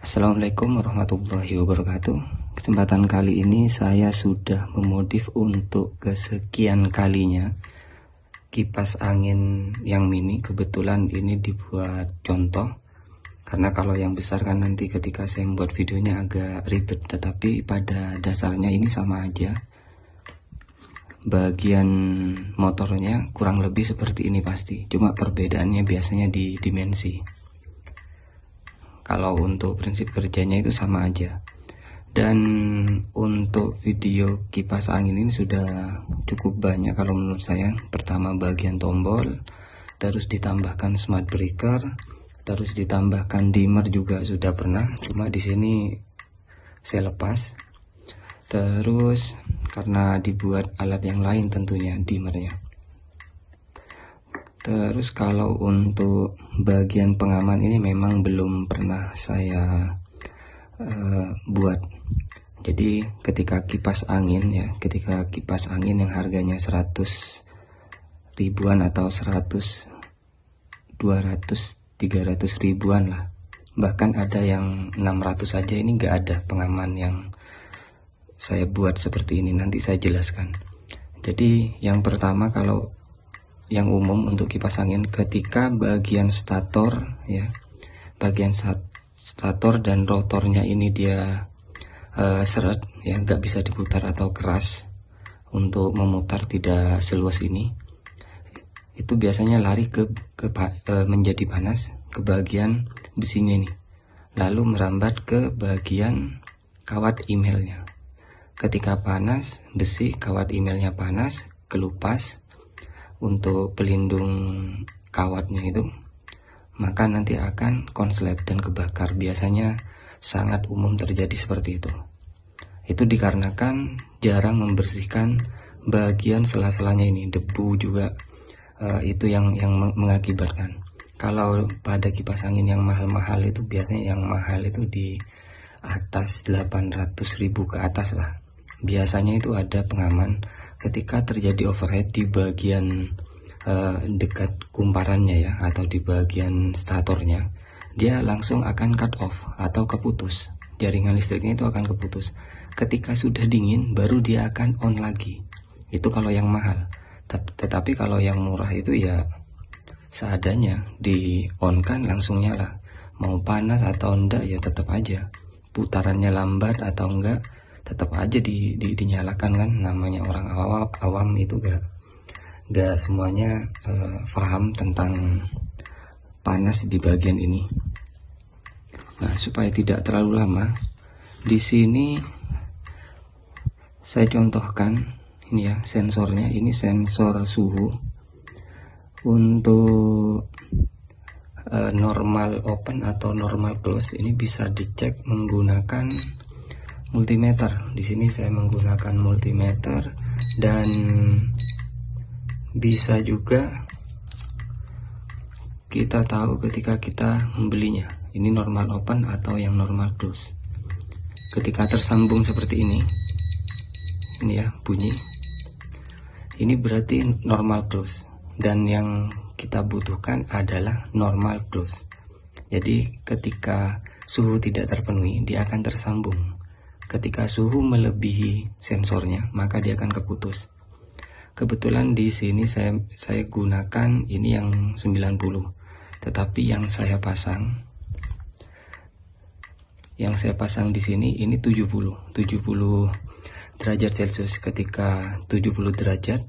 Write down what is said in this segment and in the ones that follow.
Assalamualaikum warahmatullahi wabarakatuh. Kesempatan kali ini saya sudah memodif untuk kesekian kalinya kipas angin yang mini. Kebetulan ini dibuat contoh, karena kalau yang besar kan nanti ketika saya membuat videonya agak ribet. Tetapi pada dasarnya ini sama aja. Bagian motornya kurang lebih seperti ini pasti, cuma perbedaannya biasanya di dimensi. Kalau untuk prinsip kerjanya itu sama aja. Dan untuk video kipas angin ini sudah cukup banyak kalau menurut saya. Pertama bagian tombol, terus ditambahkan smart breaker, terus ditambahkan dimmer juga sudah pernah, cuma di sini saya lepas. Terus karena dibuat alat yang lain tentunya dimmernya. Terus kalau untuk bagian pengaman ini memang belum pernah saya buat. Jadi ketika kipas angin yang harganya 100 ribuan atau 100, 200, 300 ribuan lah, bahkan ada yang 600 saja, ini nggak ada pengaman yang saya buat seperti ini. Nanti saya jelaskan. Jadi yang pertama, kalau yang umum untuk kipas angin, ketika bagian stator stator dan rotornya ini dia seret ya, nggak bisa diputar atau keras untuk memutar, tidak seluas ini, itu biasanya lari menjadi panas ke bagian besinya ini, lalu merambat ke bagian kawat emailnya. Ketika panas besi, kawat emailnya panas, kelupas untuk pelindung kawatnya itu, maka nanti akan konslet dan kebakar. Biasanya sangat umum terjadi seperti itu. Itu dikarenakan jarang membersihkan bagian sela-selanya ini, debu juga itu yang mengakibatkan. Kalau pada kipas angin yang mahal-mahal itu, biasanya yang mahal itu di atas 800 ribu ke atas lah. Biasanya itu ada pengaman ketika terjadi overheat di bagian dekat kumparannya ya, atau di bagian statornya, dia langsung akan cut off atau keputus, jaringan listriknya itu akan keputus. Ketika sudah dingin baru dia akan on lagi. Itu kalau yang mahal. Tetapi kalau yang murah itu ya seadanya, di on kan langsung nyala, mau panas atau enggak ya tetap aja, putarannya lambat atau enggak tetap aja dinyalakan kan. Namanya orang awam itu gak semuanya paham tentang panas di bagian ini. Nah, supaya tidak terlalu lama, di sini saya contohkan ini ya, sensornya. Ini sensor suhu untuk normal open atau normal close. Ini bisa dicek menggunakan multimeter. Di sini saya menggunakan multimeter, dan bisa juga kita tahu ketika kita membelinya, ini normal open atau yang normal close. Ketika tersambung seperti ini ya bunyi, ini berarti normal close, dan yang kita butuhkan adalah normal close. Jadi ketika suhu tidak terpenuhi, dia akan tersambung. Ketika suhu melebihi sensornya, maka dia akan keputus. Kebetulan di sini saya gunakan ini yang 90, tetapi yang saya pasang di sini ini 70 derajat Celcius. Ketika 70 derajat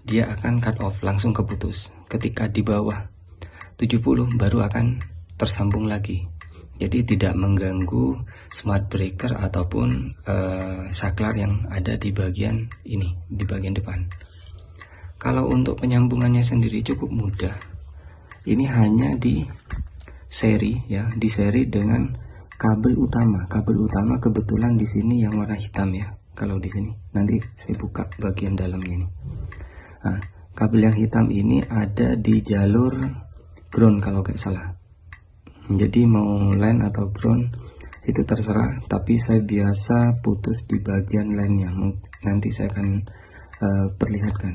dia akan cut off, langsung keputus. Ketika di bawah 70 baru akan tersambung lagi. Jadi tidak mengganggu smart breaker ataupun saklar yang ada di bagian ini, di bagian depan. Kalau untuk penyambungannya sendiri cukup mudah. Ini hanya di seri ya, di seri dengan kabel utama. Kabel utama kebetulan di sini yang warna hitam ya. Kalau di sini nanti saya buka bagian dalamnya ini. Nah, kabel yang hitam ini ada di jalur ground kalau nggak salah. Jadi mau line atau ground itu terserah, tapi saya biasa putus di bagian line-nya. Nanti saya akan perlihatkan.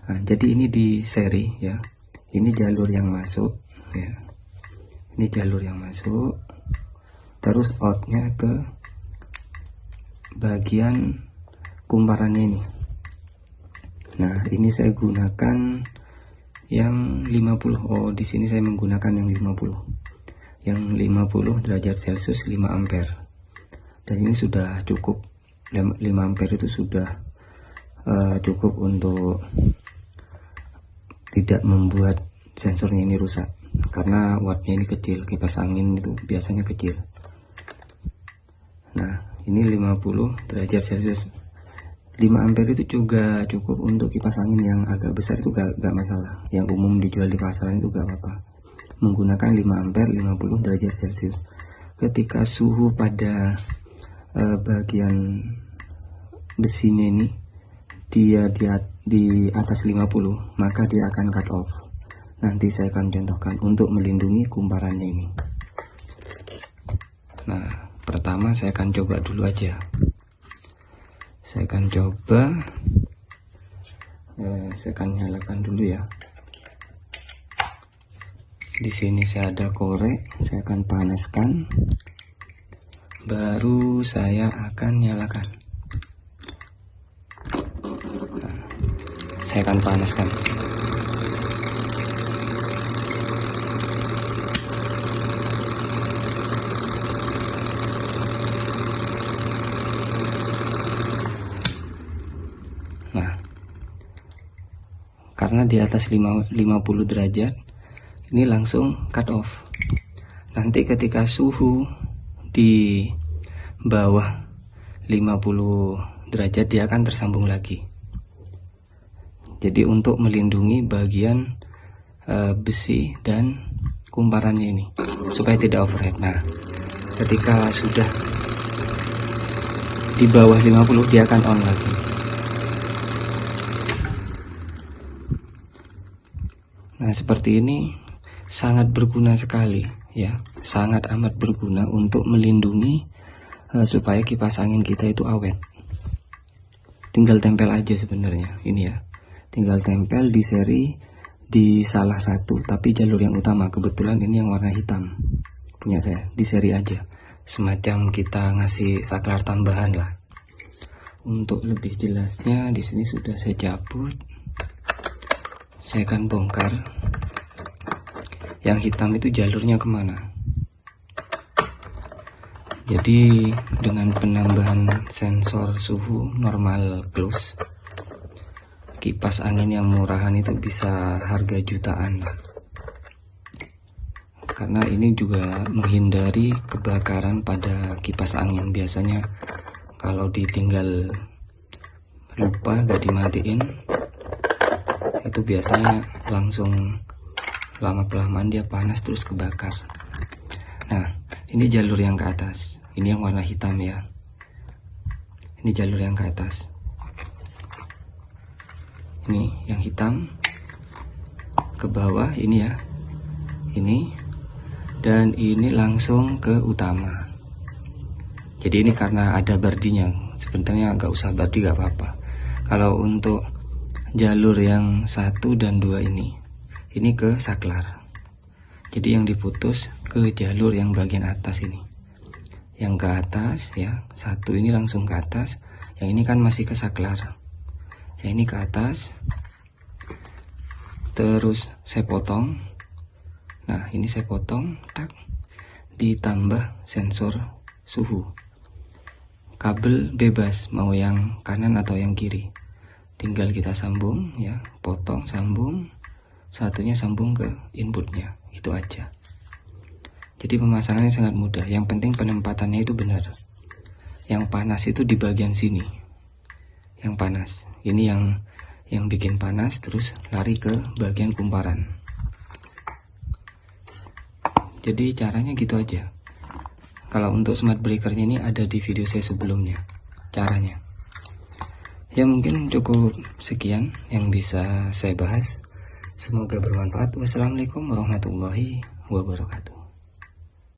Nah, jadi ini di seri ya. Ini jalur yang masuk ya. Ini jalur yang masuk. terus outnya ke bagian kumparannya ini. Nah, ini saya gunakan yang 50. Oh, di sini saya menggunakan yang 50. Yang 50 derajat Celcius 5 ampere. Dan ini sudah cukup. 5 ampere itu sudah cukup untuk tidak membuat sensornya ini rusak, karena wattnya ini kecil, kipas angin itu biasanya kecil. Nah, ini 50 derajat Celcius 5 ampere itu juga cukup untuk kipas angin yang agak besar, itu gak masalah. Yang umum dijual di pasaran itu gak apa-apa. Menggunakan 5 ampere 50 derajat Celcius. Ketika suhu pada bagian besinya ini dia di atas 50, maka dia akan cut off. Nanti saya akan contohkan untuk melindungi kumparannya ini. Nah, pertama saya akan coba dulu aja. Saya akan coba, saya akan nyalakan dulu ya. Di sini saya ada korek, saya akan panaskan, baru saya akan nyalakan. Nah, saya akan panaskan. Nah, karena di atas 50 derajat ini langsung cut off. Nanti ketika suhu di bawah 50 derajat dia akan tersambung lagi. Jadi untuk melindungi bagian besi dan kumparannya ini supaya tidak overheat. Nah, ketika sudah di bawah 50 dia akan on lagi. Nah, seperti ini sangat berguna sekali ya, sangat amat berguna untuk melindungi supaya kipas angin kita itu awet. Tinggal tempel aja sebenarnya ini ya, tinggal tempel di seri di salah satu, tapi jalur yang utama. Kebetulan ini yang warna hitam punya saya, di seri aja, semacam kita ngasih saklar tambahan lah. Untuk lebih jelasnya di sini sudah saya cabut. Saya akan bongkar. Yang hitam itu jalurnya kemana? Jadi dengan penambahan sensor suhu normal close, kipas angin yang murahan itu bisa harga jutaan. Karena ini juga menghindari kebakaran pada kipas angin. Biasanya kalau ditinggal lupa gak dimatiin, itu biasanya langsung lama-kelamaan dia panas terus kebakar. Nah, ini jalur yang ke atas, ini yang warna hitam ya, ini jalur yang ke atas, ini yang hitam ke bawah ini ya, ini, dan ini langsung ke utama. Jadi ini karena ada bardinya, sebenarnya nggak usah bardi gak apa-apa. Kalau untuk jalur yang 1 dan 2 ini ke saklar. Jadi yang diputus ke jalur yang bagian atas ini. Yang ke atas ya, 1 ini langsung ke atas. Yang ini kan masih ke saklar. Yang ini ke atas. Terus saya potong. Nah, ini saya potong, tak, ditambah sensor suhu. Kabel bebas mau yang kanan atau yang kiri. Tinggal kita sambung ya, potong, sambung, satunya sambung ke inputnya, itu aja. Jadi pemasangannya sangat mudah, yang penting penempatannya itu benar. Yang panas itu di bagian sini, yang panas ini yang bikin panas, terus lari ke bagian kumparan. Jadi caranya gitu aja. Kalau untuk smart breakernya ini ada di video saya sebelumnya caranya. Ya mungkin cukup sekian yang bisa saya bahas. Semoga bermanfaat. Wassalamualaikum warahmatullahi wabarakatuh.